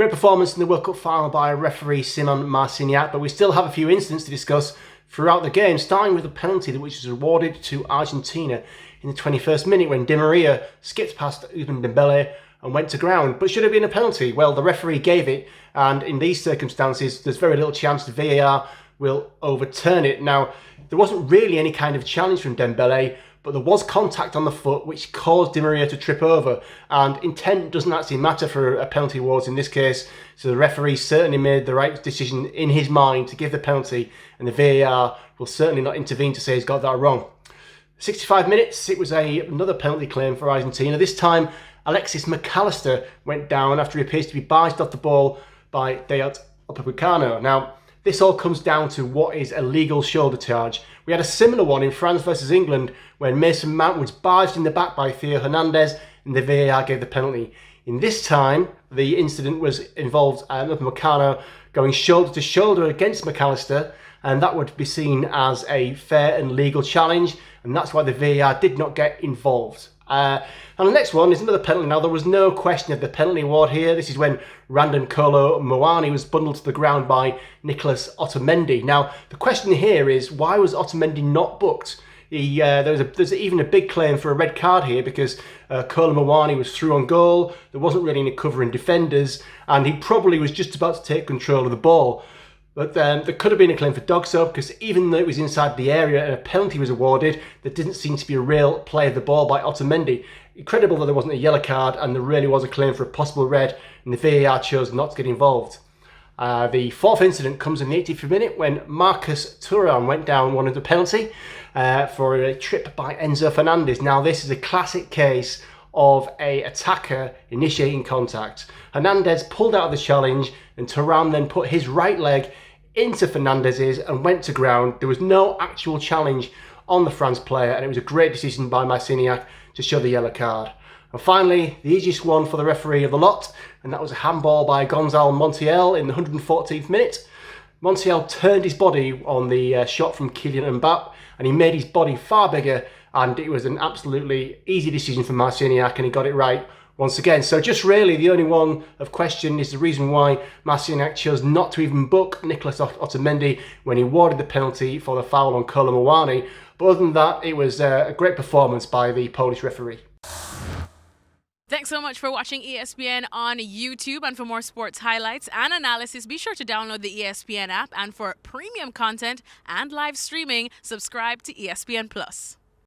Great performance in the World Cup final by referee Simon Marciniak, but we still have a few incidents to discuss throughout the game, starting with a penalty which was awarded to Argentina in the 21st minute when Di Maria skipped past Usman Dembele and went to ground. But should it have been a penalty? Well, the referee gave it, and in these circumstances, there's very little chance the VAR will overturn it. Now, there wasn't really any kind of challenge from Dembele, but there was contact on the foot which caused Di Maria to trip over, and intent doesn't actually matter for a penalty awards in this case, so the referee certainly made the right decision in his mind to give the penalty, and the VAR will certainly not intervene to say he's got that wrong. 65 minutes, it was another penalty claim for Argentina. This time, Alexis McAllister went down after he appears to be barged off the ball by Dayot Upamecano. Now, this all comes down to what is a legal shoulder charge. We had a similar one in France versus England when Mason Mount was barged in the back by Theo Hernandez and the VAR gave the penalty. In this time, the incident involved Upamecano going shoulder to shoulder against McAllister, and that would be seen as a fair and legal challenge, and that's why the VAR did not get involved. And the next one is another penalty. Now, there was no question of the penalty award here. This is when Randon Kolo Muani was bundled to the ground by Nicolas Otamendi. Now, the question here is, why was Otamendi not booked? There's even a big claim for a red card here because Kolo Muani was through on goal. There wasn't really any covering defenders, and he probably was just about to take control of the ball. But there could have been a claim for dog soap because even though it was inside the area and a penalty was awarded, there didn't seem to be a real play of the ball by Otamendi. Incredible that there wasn't a yellow card and there really was a claim for a possible red, and the VAR chose not to get involved. The fourth incident comes in the 85th minute when Marcus Thuram went down one of the penalty for a trip by Enzo Fernandez. Now, this is a classic case of an attacker initiating contact. Hernandez pulled out of the challenge and Thuram then put his right leg into Fernandez's and went to ground. There was no actual challenge on the France player, and it was a great decision by Marciniak to show the yellow card. And finally, the easiest one for the referee of the lot, and that was a handball by Gonzalo Montiel in the 114th minute. Montiel turned his body on the shot from Kylian Mbappe, and he made his body far bigger, and it was an absolutely easy decision for Marciniak, and he got it right once again. So just really the only one of question is the reason why Marciniak chose not to even book Nicolas Otamendi when he awarded the penalty for the foul on Kolo Muani. But other than that, it was a great performance by the Polish referee. Thanks so much for watching ESPN on YouTube, and for more sports highlights and analysis, be sure to download the ESPN app, and for premium content and live streaming, subscribe to ESPN Plus.